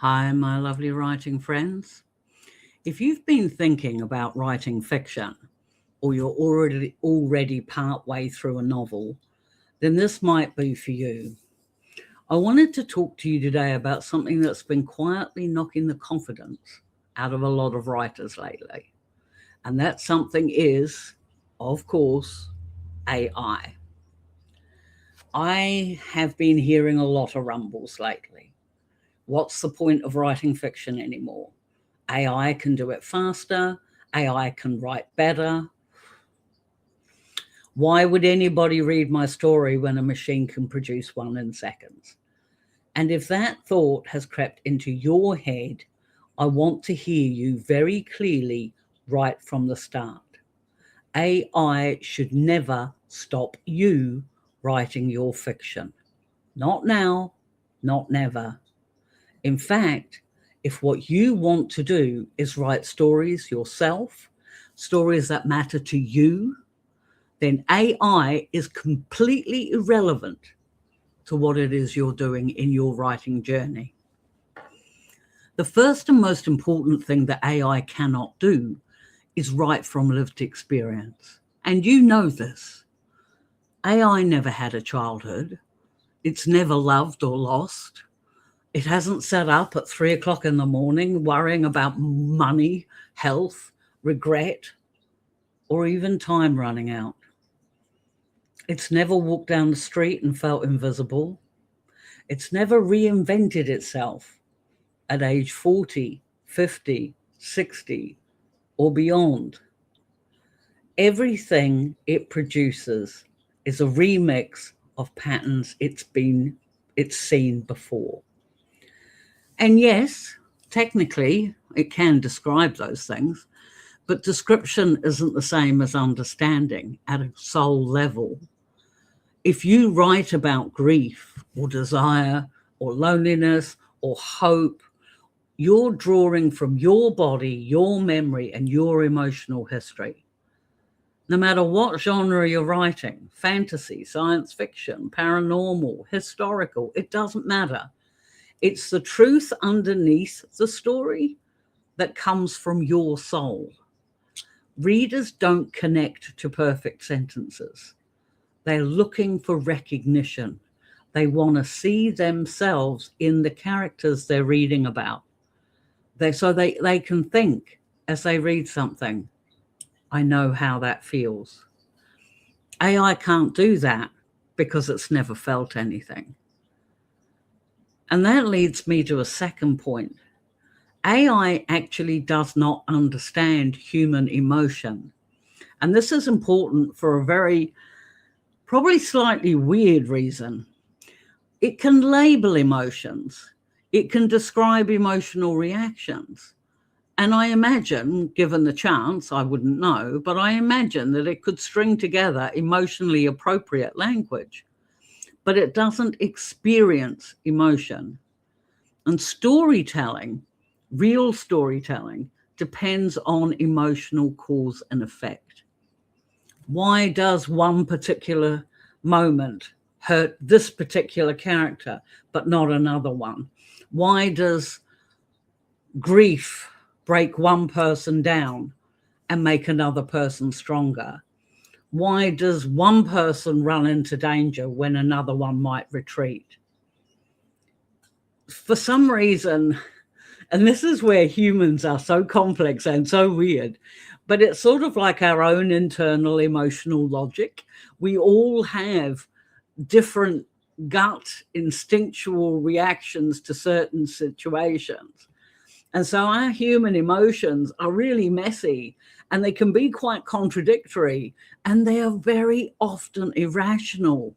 Hi, my lovely writing friends. If you've been thinking about writing fiction, or you're already part way through a novel, then this might be for you. I wanted to talk to you today about something that's been quietly knocking the confidence out of a lot of writers lately. And that something is, of course, AI. I have been hearing a lot of rumbles lately. What's the point of writing fiction anymore? AI can do it faster. AI can write better. Why would anybody read my story when a machine can produce one in seconds? And if that thought has crept into your head, I want to hear you very clearly right from the start. AI should never stop you writing your fiction. Not now, not never. In fact, if what you want to do is write stories yourself, stories that matter to you, then AI is completely irrelevant to what it is you're doing in your writing journey. The first and most important thing that AI cannot do is write from lived experience. And you know this. AI never had a childhood. It's never loved or lost. It hasn't sat up at 3 o'clock in the morning worrying about money, health, regret, or even time running out. It's never walked down the street and felt invisible. It's never reinvented itself at age 40, 50, 60, or beyond. Everything it produces is a remix of patterns it's seen before. And yes, technically, it can describe those things, but description isn't the same as understanding at a soul level. If you write about grief or desire or loneliness or hope, you're drawing from your body, your memory, and your emotional history. No matter what genre you're writing, fantasy, science fiction, paranormal, historical, it doesn't matter. It's the truth underneath the story that comes from your soul. Readers don't connect to perfect sentences. They're looking for recognition. They want to see themselves in the characters they're reading about. So they can think as they read something, I know how that feels. AI can't do that because it's never felt anything. And that leads me to a second point. AI actually does not understand human emotion. And this is important for a very, probably slightly weird reason. It can label emotions, it can describe emotional reactions. And I imagine, given the chance, I wouldn't know, but I imagine that it could string together emotionally appropriate language, but it doesn't experience emotion. And storytelling, real storytelling, depends on emotional cause and effect. Why does one particular moment hurt this particular character, but not another one? Why does grief break one person down and make another person stronger? Why does one person run into danger when another one might retreat? For some reason, and this is where humans are so complex and so weird, but it's sort of like our own internal emotional logic. We all have different gut instinctual reactions to certain situations. And so our human emotions are really messy and they can be quite contradictory and they are very often irrational.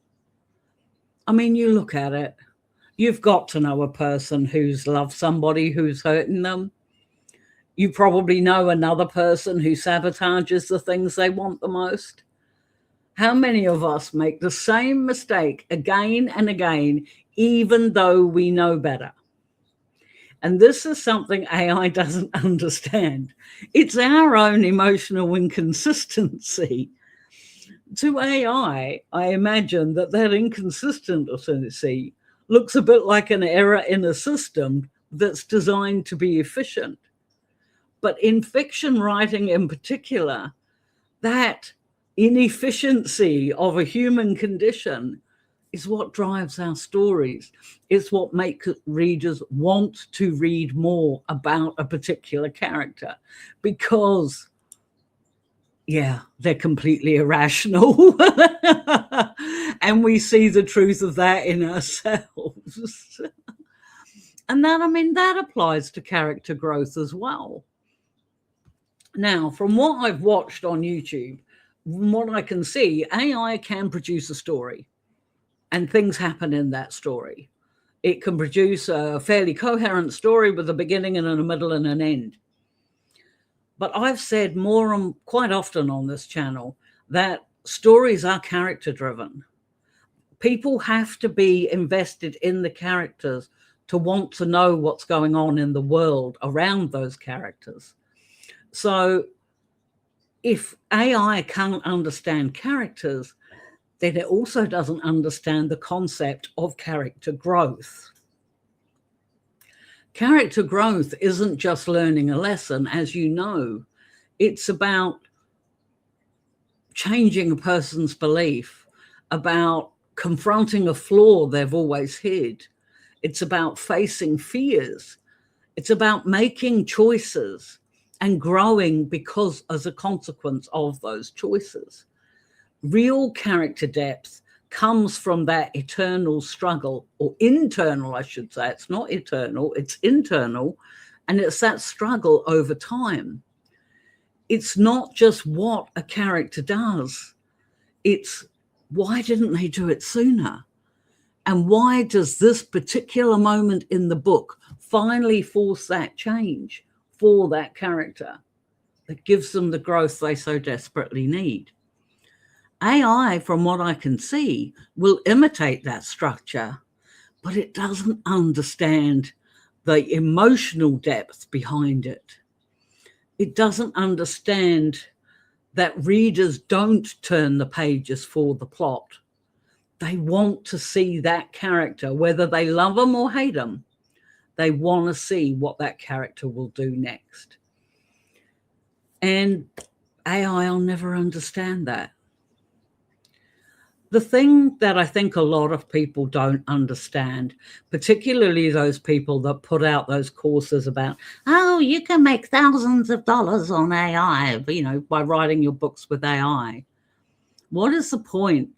I mean, you look at it, you've got to know a person who's loved somebody who's hurting them. You probably know another person who sabotages the things they want the most. How many of us make the same mistake again and again, even though we know better? And this is something AI doesn't understand. It's our own emotional inconsistency. To AI, I imagine that inconsistency looks a bit like an error in a system that's designed to be efficient. But in fiction writing in particular, that inefficiency of a human condition is what drives our stories. It's what makes readers want to read more about a particular character, because, yeah, they're completely irrational. And we see the truth of that in ourselves. And that, I mean, that applies to character growth as well. Now, from what I've watched on YouTube, from what I can see, AI can produce a story and things happen in that story. It can produce a fairly coherent story with a beginning and a middle and an end. But I've said more and quite often on this channel that stories are character driven. People have to be invested in the characters to want to know what's going on in the world around those characters. So if AI can't understand characters, then it also doesn't understand the concept of character growth. Character growth isn't just learning a lesson, as you know. It's about changing a person's belief, about confronting a flaw they've always hid. It's about facing fears. It's about making choices and growing because as a consequence of those choices. Real character depth comes from that eternal struggle, or internal, I should say. It's not eternal, it's internal, and it's that struggle over time. It's not just what a character does, it's why didn't they do it sooner? And why does this particular moment in the book finally force that change for that character that gives them the growth they so desperately need? AI, from what I can see, will imitate that structure, but it doesn't understand the emotional depth behind it. It doesn't understand that readers don't turn the pages for the plot. They want to see that character, whether they love them or hate them. They want to see what that character will do next. And AI will never understand that. The thing that I think a lot of people don't understand, particularly those people that put out those courses about, oh, you can make thousands of dollars on AI, you know, by writing your books with AI. What is the point?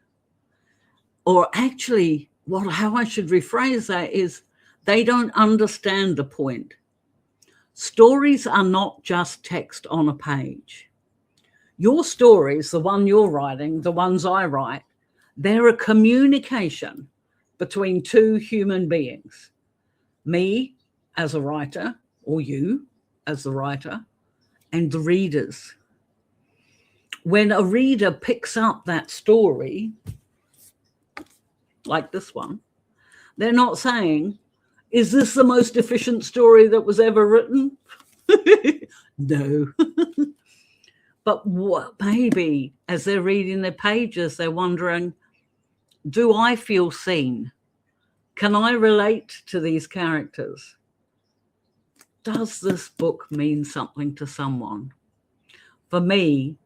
Or actually, how I should rephrase that is, they don't understand the point. Stories are not just text on a page. Your stories, the one you're writing, the ones I write, they're a communication between two human beings. Me as a writer, or you as the writer, and the readers. When a reader picks up that story, like this one, they're not saying, is this the most efficient story that was ever written? No. But what, maybe as they're reading their pages, they're wondering, do I feel seen? Can I relate to these characters? Does this book mean something to someone? For me,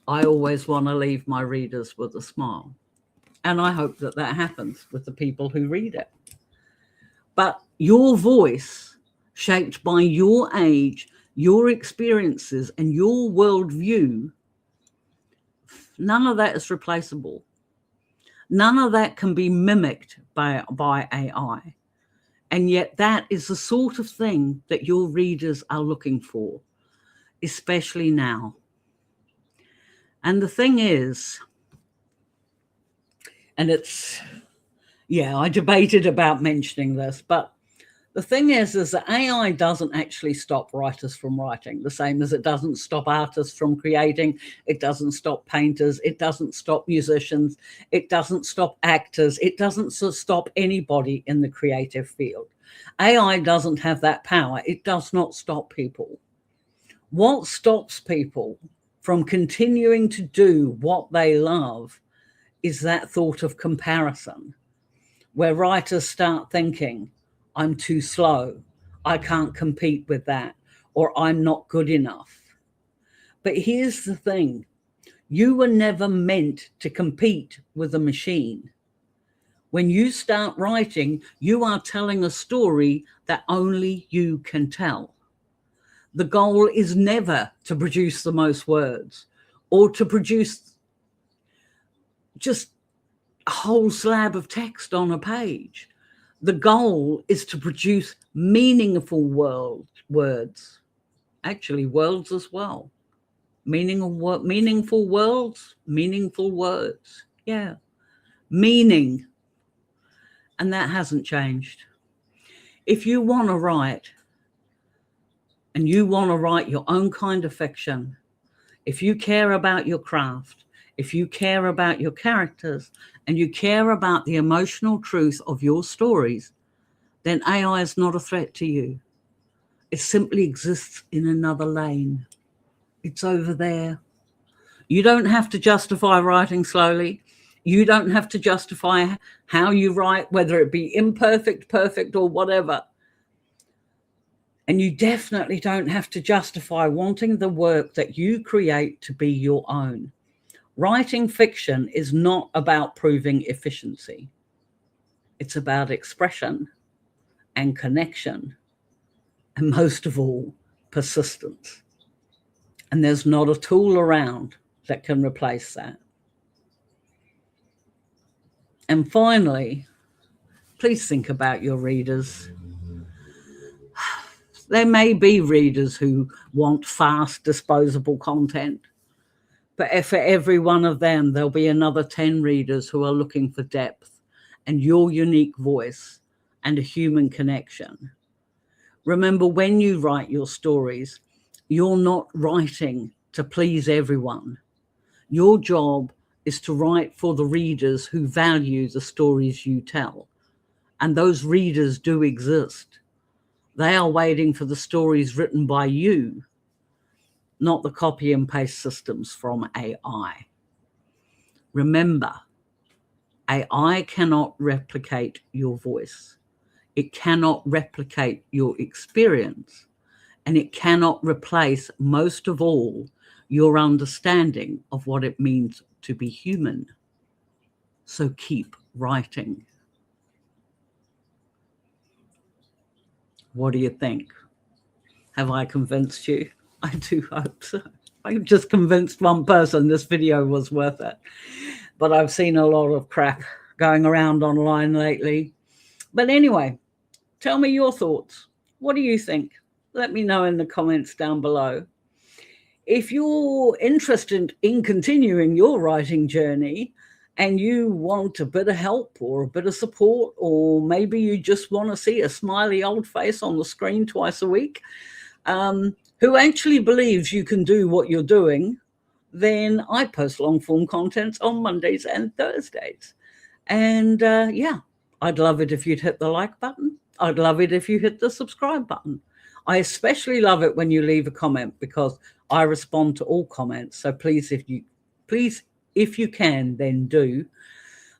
I always want to leave my readers with a smile. And I hope that that happens with the people who read it. But your voice, shaped by your age, your experiences, and your worldview, none of that is replaceable. None of that can be mimicked by AI. And yet that is the sort of thing that your readers are looking for, especially now. And the thing is, and it's, yeah, I debated about mentioning this, but the thing is that AI doesn't actually stop writers from writing, the same as it doesn't stop artists from creating, it doesn't stop painters, it doesn't stop musicians, it doesn't stop actors, it doesn't stop anybody in the creative field. AI doesn't have that power. It does not stop people. What stops people from continuing to do what they love is that thought of comparison, where writers start thinking, I'm too slow, I can't compete with that, or I'm not good enough. But here's the thing. You were never meant to compete with a machine. When you start writing, you are telling a story that only you can tell. The goal is never to produce the most words or to produce just a whole slab of text on a page. The goal is to produce meaningful words, actually worlds as well. Meaningful worlds, meaningful words. Yeah, meaning. And that hasn't changed. If you want to write, and you want to write your own kind of fiction, if you care about your craft, if you care about your characters, and you care about the emotional truth of your stories, then AI is not a threat to you. It simply exists in another lane. It's over there. You don't have to justify writing slowly. You don't have to justify how you write, whether it be imperfect, perfect, or whatever. And you definitely don't have to justify wanting the work that you create to be your own. Writing fiction is not about proving efficiency. It's about expression and connection, and most of all, persistence. And there's not a tool around that can replace that. And finally, please think about your readers. There may be readers who want fast, disposable content, but for every one of them, there'll be another 10 readers who are looking for depth and your unique voice and a human connection. Remember, when you write your stories, you're not writing to please everyone. Your job is to write for the readers who value the stories you tell. And those readers do exist. They are waiting for the stories written by you, not the copy and paste systems from AI. Remember, AI cannot replicate your voice. It cannot replicate your experience, and it cannot replace, most of all, your understanding of what it means to be human. So keep writing. What do you think? Have I convinced you? I do hope so. I've just convinced one person this video was worth it. But I've seen a lot of crap going around online lately. But anyway, tell me your thoughts. What do you think? Let me know in the comments down below. If you're interested in continuing your writing journey and you want a bit of help or a bit of support, or maybe you just want to see a smiley old face on the screen twice a week, who actually believes you can do what you're doing, then I post long form content on Mondays and Thursdays. And yeah, I'd love it if you'd hit the like button. I'd love it if you hit the subscribe button. I especially love it when you leave a comment, because I respond to all comments. So please, if you can, then do.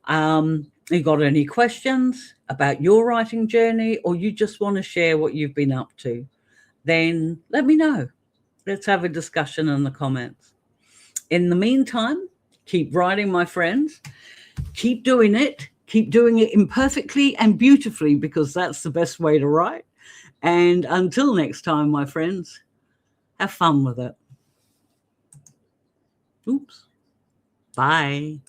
You got any questions about your writing journey, or you just want to share what you've been up to, then let me know. Let's have a discussion in the comments. In the meantime, keep writing, my friends. Keep doing it. Keep doing it imperfectly and beautifully, because that's the best way to write. And until next time, my friends, have fun with it. Oops. Bye.